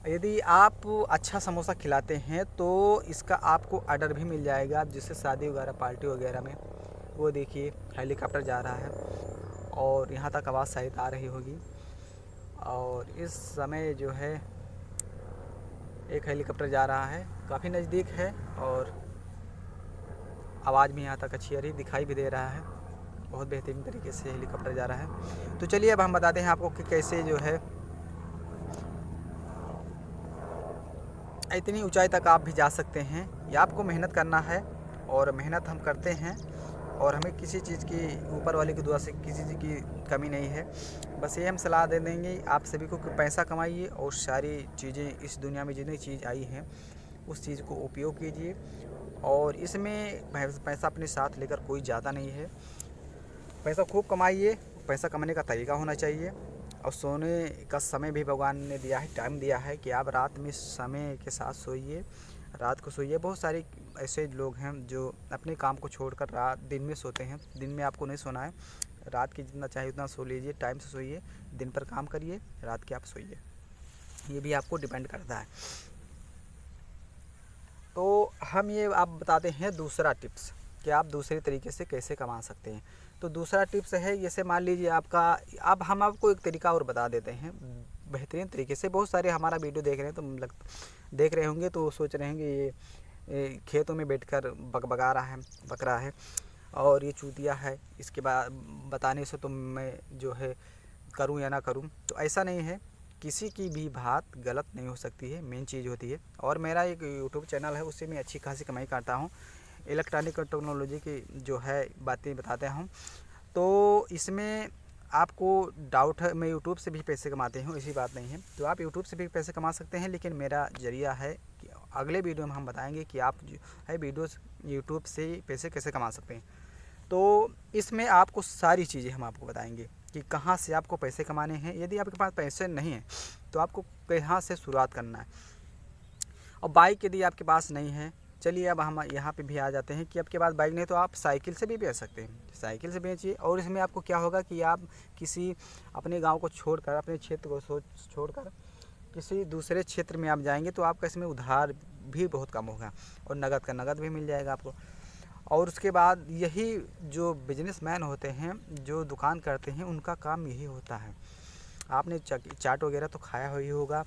यदि आप अच्छा समोसा खिलाते हैं तो इसका आपको ऑर्डर भी मिल जाएगा, जिससे शादी वगैरह पार्टी वगैरह में। वो देखिए हेलीकॉप्टर जा रहा है और यहाँ तक आवाज़ शायद आ रही होगी। और इस समय जो है एक हेलीकॉप्टर जा रहा है, काफ़ी नज़दीक है और आवाज़ भी यहाँ तक अच्छी आ रही, दिखाई भी दे रहा है। बहुत बेहतरीन तरीके से हेलीकॉप्टर जा रहा है। तो चलिए अब हम बताते हैं आपको कि कैसे जो है इतनी ऊंचाई तक आप भी जा सकते हैं। या आपको मेहनत करना है और मेहनत हम करते हैं, और हमें किसी चीज़ की ऊपर वाले की दुआ से किसी चीज़ की कमी नहीं है। बस ये हम सलाह दे देंगे आप सभी को कि पैसा कमाइए और सारी चीज़ें इस दुनिया में जितनी चीज़ आई हैं उस चीज़ को उपयोग कीजिए। और इसमें पैसा अपने साथ लेकर कोई ज़्यादा नहीं है। पैसा खूब कमाइए, पैसा कमाने का तरीका होना चाहिए। और सोने का समय भी भगवान ने दिया है, टाइम दिया है कि आप रात में समय के साथ सोइए, रात को सोइए। बहुत सारे ऐसे लोग हैं जो अपने काम को छोड़कर दिन में सोते हैं। दिन में आपको नहीं सोना है, रात की जितना चाहिए उतना सो लीजिए, टाइम से सोइए। दिन पर काम करिए, रात के आप सोइए, ये भी आपको डिपेंड करता है। तो हम ये आप बताते हैं दूसरा टिप्स कि आप दूसरे तरीके से कैसे कमा सकते हैं। तो दूसरा टिप्स है, जैसे मान लीजिए अब हम आपको एक तरीका और बता देते हैं बेहतरीन तरीके से। बहुत सारे हमारा वीडियो देख रहे हैं तो देख रहे होंगे तो सोच रहे होंगे ये खेतों में बैठकर बकबका रहा है, बक रहा है और ये चूतिया है, इसके बाद बताने से तो मैं जो है करूं या ना करूं। तो ऐसा नहीं है, किसी की भी बात गलत नहीं हो सकती है, मेन चीज़ होती है। और मेरा एक यूट्यूब चैनल है, उससे मैं अच्छी खासी कमाई करता हूँ, इलेक्ट्रॉनिक और टेक्नोलॉजी की जो है बातें बताते हूँ। तो इसमें आपको डाउट है, मैं यूट्यूब से भी पैसे कमाते हूँ, ऐसी बात नहीं है। तो आप यूट्यूब से भी पैसे कमा सकते हैं, लेकिन मेरा जरिया है कि अगले वीडियो में हम बताएंगे कि आप जो है वीडियोस यूट्यूब से पैसे कैसे कमा सकते हैं। तो इसमें आपको सारी चीज़ें हम आपको बताएंगे कि कहाँ से आपको पैसे कमाने हैं। यदि आपके पास पैसे नहीं हैं तो आपको कहाँ से शुरुआत करना है। और बाइक यदि आपके पास नहीं है, चलिए अब हम यहाँ पे भी आ जाते हैं कि आपके पास बाइक नहीं तो आप साइकिल से भी बेच सकते हैं, साइकिल से बेचिए। और इसमें आपको क्या होगा कि आप किसी अपने गांव को छोड़कर, अपने क्षेत्र को छोड़कर किसी दूसरे क्षेत्र में आप जाएंगे तो आपका इसमें उधार भी बहुत कम होगा और नगद का नगद भी मिल जाएगा आपको। और उसके बाद यही जो बिजनेसमैन होते हैं, जो दुकान करते हैं, उनका काम यही होता है। आपने चाट वगैरह तो खाया ही होगा,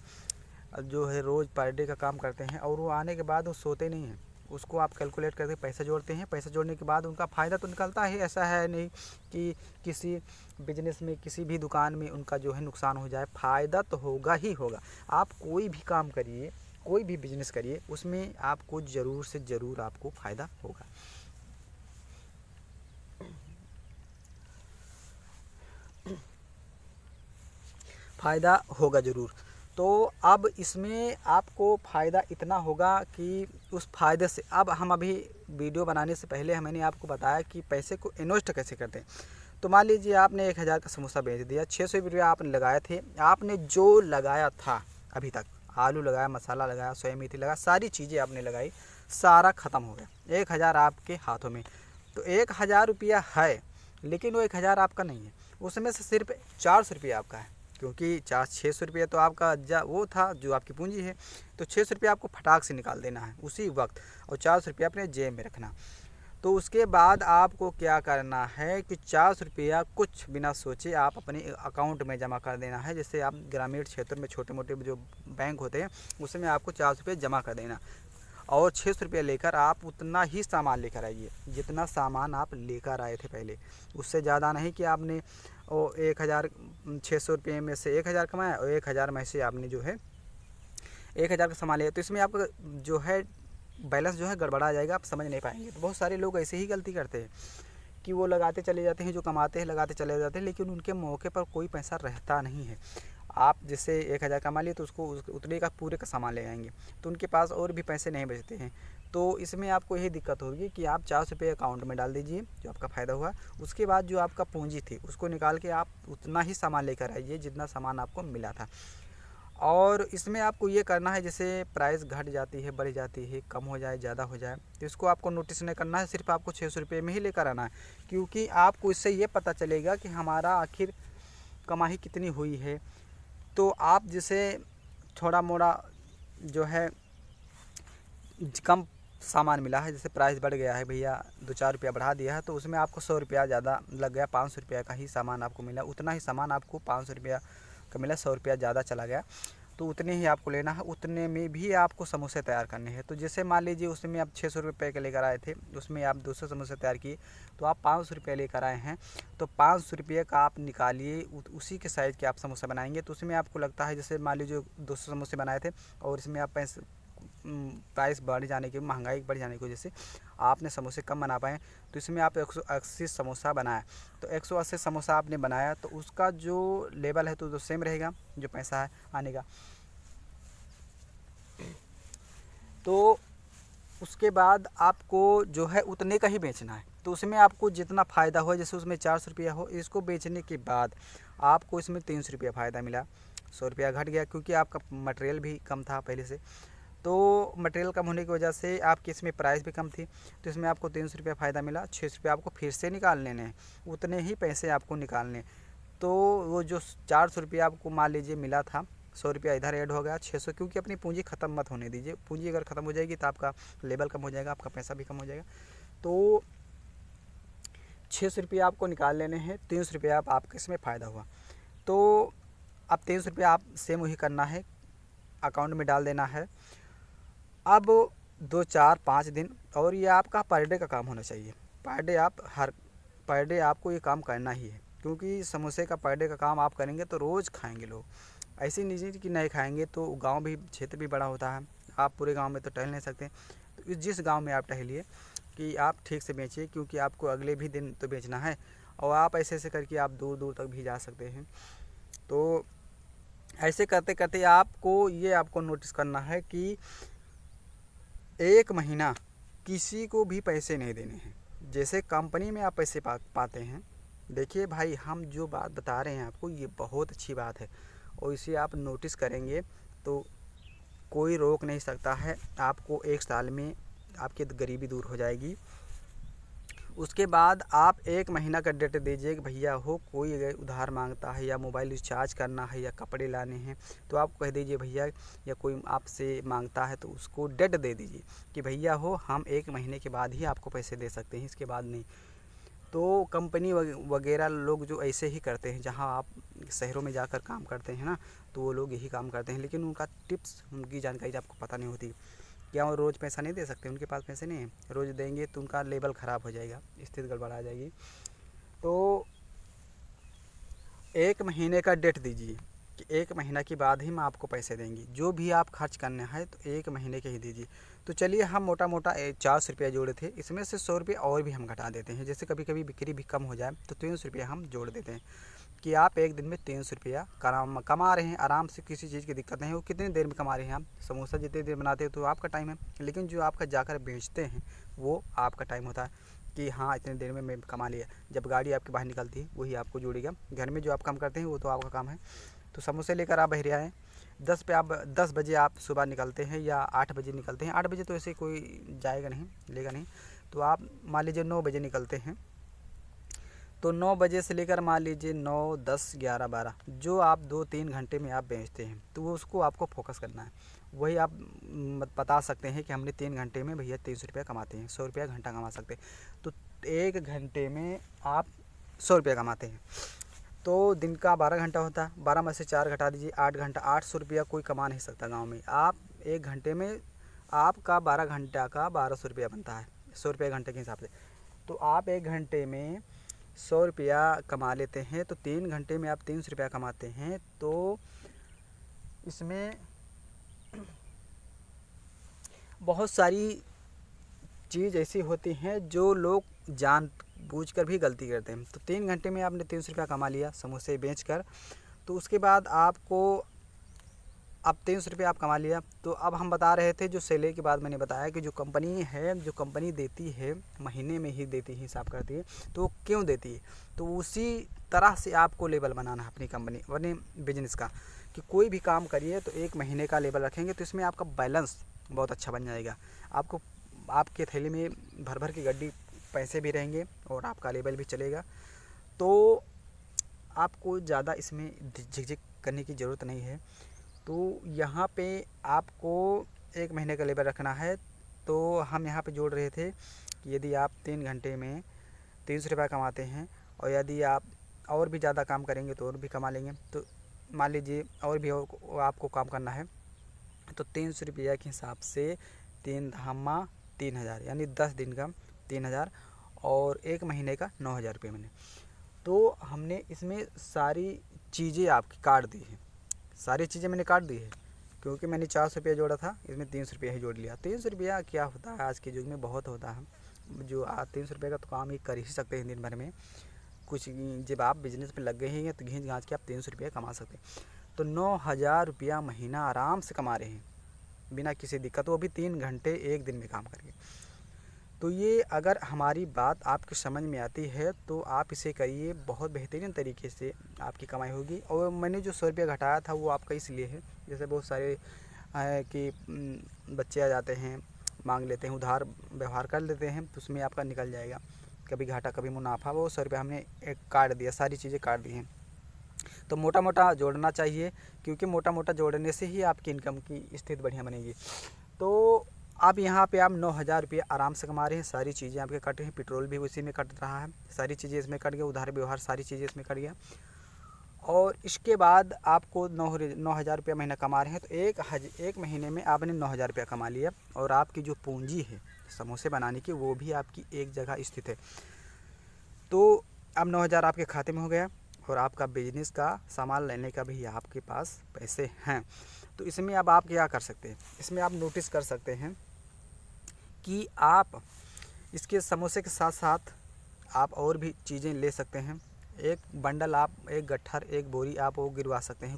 जो है रोज़ पर डे का काम करते हैं और वो आने के बाद वो सोते नहीं हैं, उसको आप कैलकुलेट करके पैसा जोड़ते हैं। पैसा जोड़ने के बाद उनका फ़ायदा तो निकलता है, ऐसा है नहीं कि किसी बिजनेस में, किसी भी दुकान में उनका जो है नुकसान हो जाए। फ़ायदा तो होगा ही होगा। आप कोई भी काम करिए, कोई भी बिजनेस करिए, उसमें आपको ज़रूर से ज़रूर आपको फ़ायदा होगा। फ़ायदा होगा ज़रूर। तो अब इसमें आपको फ़ायदा इतना होगा कि उस फ़ायदे से अब हम अभी वीडियो बनाने से पहले मैंने आपको बताया कि पैसे को इन्वेस्ट कैसे करते हैं। तो मान लीजिए आपने 1000 का समोसा बेच दिया, 600 रुपये आपने लगाए थे। आपने जो लगाया था अभी तक, आलू लगाया, मसाला लगाया, सोया मेथी लगाया, सारी चीज़ें आपने लगाई, सारा ख़त्म हो गया। 1000 आपके हाथों में। तो 1000 रुपया है, लेकिन वो 1000 आपका नहीं है, उसमें से सिर्फ 400 रुपया आपका है। क्योंकि 600 रुपये तो आपका वो था जो आपकी पूंजी है। तो 600 रुपया आपको फटाक से निकाल देना है उसी वक्त, और 400 रुपया अपने जेब में रखना। तो उसके बाद आपको क्या करना है कि 400 रुपया कुछ बिना सोचे आप अपने अकाउंट में जमा कर देना है। जैसे आप ग्रामीण क्षेत्र में छोटे मोटे जो बैंक होते हैं उसमें आपको 400 रुपये जमा कर देना, और 600 रुपये लेकर आप उतना ही सामान लेकर आइए जितना सामान आप लेकर आए थे पहले। उससे ज़्यादा नहीं कि आपने वो 1600 रुपये में से 1000 कमाया और 1000 में से आपने जो है 1000 का सामान लिया। तो इसमें आपका जो है बैलेंस जो है गड़बड़ा जाएगा, आप समझ नहीं पाएंगे। तो बहुत सारे लोग ऐसे ही गलती करते हैं कि वो लगाते चले जाते हैं, जो कमाते हैं लगाते चले जाते हैं, लेकिन उनके मौके पर कोई पैसा रहता नहीं है। आप जैसे 1000 कमा लिए तो उसको उतने का पूरे का सामान ले आएंगे, तो उनके पास और भी पैसे नहीं बचते हैं। तो इसमें आपको यही दिक्कत होगी कि आप 400 रुपये अकाउंट में डाल दीजिए जो आपका फ़ायदा हुआ। उसके बाद जो आपका पूंजी थी उसको निकाल के आप उतना ही सामान लेकर आइए जितना सामान आपको मिला था। और इसमें आपको ये करना है, जैसे प्राइस घट जाती है, बढ़ जाती है, कम हो जाए, ज़्यादा हो जाए, तो इसको आपको नोटिस नहीं करना है। सिर्फ आपको 600 रुपये में ही लेकर आना है, क्योंकि आपको इससे ये पता चलेगा कि हमारा आखिर कमाई कितनी हुई है। तो आप जैसे थोड़ा मोड़ा जो है कम सामान मिला है, जैसे प्राइस बढ़ गया है भैया, 2-4 रुपया बढ़ा दिया है, तो उसमें आपको 100 रुपया ज़्यादा लग गया, 500 रुपया का ही सामान आपको मिला। उतना ही सामान आपको 500 रुपया का मिला, 100 रुपया ज़्यादा चला गया, तो उतने ही आपको लेना है। उतने में भी आपको समोसे तैयार करने हैं। तो जैसे मान लीजिए उसमें आप 600 रुपये के लेकर आए थे, उसमें आप 200 समोसे तैयार किए, तो आप 500 रुपये लेकर आए हैं, तो 500 रुपये का आप निकालिए, उसी के साइज़ के आप समोसा बनाएंगे। तो उसमें आपको लगता है, जैसे मान लीजिए 200 समोसे बनाए थे और इसमें आप प्राइस बढ़ जाने की, महंगाई बढ़ जाने की वजह से आपने समोसे कम बना पाए, तो इसमें आप 180 समोसा बनाया। तो 180 समोसा आपने बनाया, तो उसका जो लेवल है तो सेम रहेगा, जो पैसा है आने का। तो उसके बाद आपको जो है उतने का ही बेचना है। तो उसमें आपको जितना फ़ायदा हो, जैसे उसमें 400 रुपया हो, इसको बेचने के बाद आपको इसमें 300 रुपया फ़ायदा मिला, 100 रुपया घट गया, क्योंकि आपका मटेरियल भी कम था पहले से। तो मटेरियल कम होने की वजह से आपकी इसमें प्राइस भी कम थी, तो इसमें आपको 300 रुपया फ़ायदा मिला। 600 रुपया आपको फिर से निकाल लेने हैं, उतने ही पैसे आपको निकालने। तो वो जो 400 रुपया आपको मान लीजिए मिला था, 100 रुपया इधर ऐड हो गया, 600, क्योंकि अपनी पूंजी ख़त्म मत होने दीजिए। पूंजी अगर ख़त्म हो जाएगी तो आपका लेवल कम हो जाएगा, आपका पैसा भी कम हो जाएगा। तो 600 रुपया आपको निकाल लेने हैं, 300 रुपया आपका इसमें फ़ायदा हुआ। तो अब 300 रुपया आप सेम वही करना है, अकाउंट में डाल देना है। अब 2 4 5 दिन, और ये आपका पर डे का काम होना चाहिए। पर डे आपको ये काम करना ही है, क्योंकि समोसे का पर डे का काम आप करेंगे तो रोज़ खाएंगे लोग। ऐसी नहीं कि नहीं खाएंगे, तो गांव भी, क्षेत्र भी बड़ा होता है, आप पूरे गांव में तो टहल नहीं सकते। तो जिस गांव में आप टहलिए कि आप ठीक से बेचिए, क्योंकि आपको अगले भी दिन तो बेचना है, और आप ऐसे ऐसे करके आप दूर दूर तक भी जा सकते हैं। तो ऐसे करते करते आपको नोटिस करना है कि 1 महीना किसी को भी पैसे नहीं देने हैं। जैसे कंपनी में आप पैसे पाते हैं, देखिए भाई, हम जो बात बता रहे हैं आपको, ये बहुत अच्छी बात है, और इसे आप नोटिस करेंगे तो कोई रोक नहीं सकता है। आपको 1 साल में आपकी गरीबी दूर हो जाएगी। उसके बाद आप 1 महीना का डेट दीजिए कि भैया हो, कोई अगर उधार मांगता है या मोबाइल रिचार्ज करना है या कपड़े लाने हैं, तो आप कह दीजिए भैया, या कोई आपसे मांगता है तो उसको डेट दे दीजिए कि भैया हो, हम 1 महीने के बाद ही आपको पैसे दे सकते हैं, इसके बाद नहीं। तो कंपनी वगैरह लोग जो ऐसे ही करते हैं, जहाँ आप शहरों में जाकर काम करते हैं ना, तो वो लोग यही काम करते हैं, लेकिन उनका टिप्स, उनकी जानकारी आपको पता नहीं होती। क्या वो रोज़ पैसा नहीं दे सकते? उनके पास पैसे नहीं हैं, रोज़ देंगे तो उनका लेवल ख़राब हो जाएगा, स्थिति गड़बड़ा आ जाएगी। तो 1 महीने का डेट दीजिए कि 1 महीना के बाद ही मैं आपको पैसे देंगी। जो भी आप खर्च करना है तो 1 महीने के ही दीजिए। तो चलिए, हम मोटा मोटा 400 रुपया जोड़े थे, इसमें से 100 रुपये और भी हम घटा देते हैं। जैसे कभी कभी बिक्री भी कम हो जाए तो 300 रुपया हम जोड़ देते हैं कि आप एक दिन में 300 रुपया कमा रहे हैं आराम से, किसी चीज़ की दिक्कत नहीं है। वो कितनी देर में कमा रहे हैं? आप समोसा जितनी देर बनाते हो तो आपका टाइम है, लेकिन जो आपका जाकर बेचते हैं वो आपका टाइम होता है कि हाँ, इतनी देर में मैं कमा लिया। जब गाड़ी आपके बाहर निकलती है वही आपको जोड़ेगा। घर में जो आप काम करते हैं वो तो आपका काम है। तो समोसे लेकर आप बहरे आएँ, 10 बजे आप सुबह निकलते हैं या 8 बजे निकलते हैं। 8 बजे तो ऐसे कोई जाएगा नहीं, लेगा नहीं, तो आप मान लीजिए 9 बजे निकलते हैं। तो 9 बजे से लेकर मान लीजिए 9, 10, 11, 12, जो आप 2-3 घंटे में आप बेचते हैं, तो वो उसको आपको फोकस करना है। वही आप बता सकते हैं कि हमने 3 घंटे में भैया 300 रुपया कमाते हैं, 100 रुपया घंटा कमा सकते हैं। तो 1 घंटे में आप 100 रुपया कमाते हैं, तो दिन का 12 घंटा होता है, 12 में से 4 घटा दीजिए, 8 घंटा, 800 रुपया कोई कमा नहीं सकता गाँव में। आप 1 घंटे में आपका 12 घंटा का 1200 रुपया बनता है, 100 रुपया घंटे के हिसाब से। तो आप 1 घंटे में 100 रुपया कमा लेते हैं, तो 3 घंटे में आप 300 रुपया कमाते हैं। तो इसमें बहुत सारी चीज़ ऐसी होती हैं जो लोग जानबूझकर भी गलती करते हैं। तो 3 घंटे में आपने 300 रुपया कमा लिया समोसे बेचकर, तो उसके बाद आपको, अब 300 रुपया आप कमा लिया, तो अब हम बता रहे थे जो सैलरी के बाद मैंने बताया कि जो कंपनी है, जो कंपनी देती है महीने में ही देती है, हिसाब करती है, तो वो क्यों देती है? तो उसी तरह से आपको लेवल बनाना है अपने बिजनेस का, कि कोई भी काम करिए तो 1 महीने का लेवल रखेंगे तो इसमें आपका बैलेंस बहुत अच्छा बन जाएगा। आपको, आपके थैली में भर भर की गड्डी पैसे भी रहेंगे और आपका लेवल भी चलेगा। तो आपको ज़्यादा इसमें झिकझिक करने की ज़रूरत नहीं है। तो यहाँ पे आपको 1 महीने का लेबर रखना है। तो हम यहाँ पे जोड़ रहे थे कि यदि आप 3 घंटे में 300 रुपया कमाते हैं, और यदि आप और भी ज़्यादा काम करेंगे तो और भी कमा लेंगे। तो मान लीजिए और भी आपको काम करना है, तो 300 रुपया के हिसाब से 3 धामा 3000, यानी 10 दिन का 3000 और 1 महीने का 9000 रुपये मैंने। तो हमने इसमें सारी चीज़ें आपकी काट दी हैं, सारी चीज़ें मैंने काट दी है, क्योंकि मैंने 400 रुपया जोड़ा था, इसमें 300 रुपया ही जोड़ लिया। 300 रुपया क्या होता है आज के युग में? बहुत होता है। जो 300 रुपये का तो काम ही कर ही सकते हैं दिन भर में। कुछ जब आप बिजनेस पे लग गए हैं तो घींच घाँच के आप 300 रुपया कमा सकते हैं। तो 9000 रुपया महीना आराम से कमा रहे हैं बिना किसी दिक्कत, वो भी 3 घंटे 1 दिन में काम करके। तो ये अगर हमारी बात आपकी समझ में आती है तो आप इसे करिए, बहुत बेहतरीन तरीके से आपकी कमाई होगी। और मैंने जो 100 रुपया घटाया था वो आपका इसलिए है, जैसे बहुत सारे कि बच्चे आ जाते हैं, मांग लेते हैं, उधार व्यवहार कर लेते हैं, तो उसमें आपका निकल जाएगा कभी घाटा कभी मुनाफा। वो 100 रुपया हमने एक काट दिया, सारी चीज़ें काट दी हैं। तो मोटा मोटा जोड़ना चाहिए, क्योंकि मोटा मोटा जोड़ने से ही आपकी इनकम की स्थिति बढ़िया बनेगी। तो अब यहाँ पे आप 9000 रुपये आराम से कमा रहे हैं, सारी चीज़ें आपके कट रही हैं, पेट्रोल भी उसी में कट रहा है, सारी चीज़ें इसमें कट गई, उधार व्यवहार सारी चीज़ें इसमें कट गया। और इसके बाद आपको 9,000 रुपया महीना कमा रहे हैं, तो एक महीने में आपने 9,000 रुपया कमा लिया, और आपकी जो पूंजी है समोसे बनाने की वो भी आपकी एक जगह स्थित है। तो अब 9,000 आपके खाते में हो गया, और आपका बिजनेस का सामान लेने का भी आपके पास पैसे हैं। तो इसमें अब आप क्या कर सकते हैं, इसमें आप नोटिस कर सकते हैं कि आप इसके समोसे के साथ साथ आप और भी चीज़ें ले सकते हैं। एक बंडल आप, एक गट्ठर, एक बोरी आप वो गिरवा सकते हैं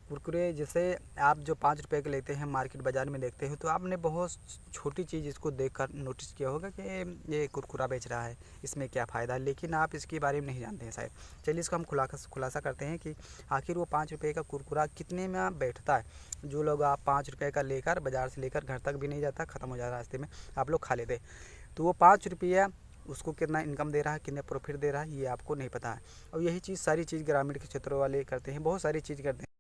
कुरकुरे। जैसे आप जो 5 रुपए के लेते हैं मार्केट बाज़ार में देखते हो, तो आपने बहुत छोटी चीज़ इसको देखकर नोटिस किया होगा कि ये कुरकुरा बेच रहा है, इसमें क्या फ़ायदा है, लेकिन आप इसके बारे में नहीं जानते हैं शायद। चलिए इसको हम खुलासा करते हैं कि आखिर वो 5 रुपये का कुरकुरा कितने में बैठता है। जो लोग आप 5 रुपये का लेकर बाज़ार से लेकर घर तक भी नहीं जाता, ख़त्म हो जाता रास्ते में, आप लोग खा लेते। तो वो 5 रुपया उसको कितना इनकम दे रहा है, कितने प्रॉफिट दे रहा है, ये आपको नहीं पता है। और यही चीज़ सारी चीज़ ग्रामीण के क्षेत्रों वाले करते हैं, बहुत सारी चीज़ करते हैं।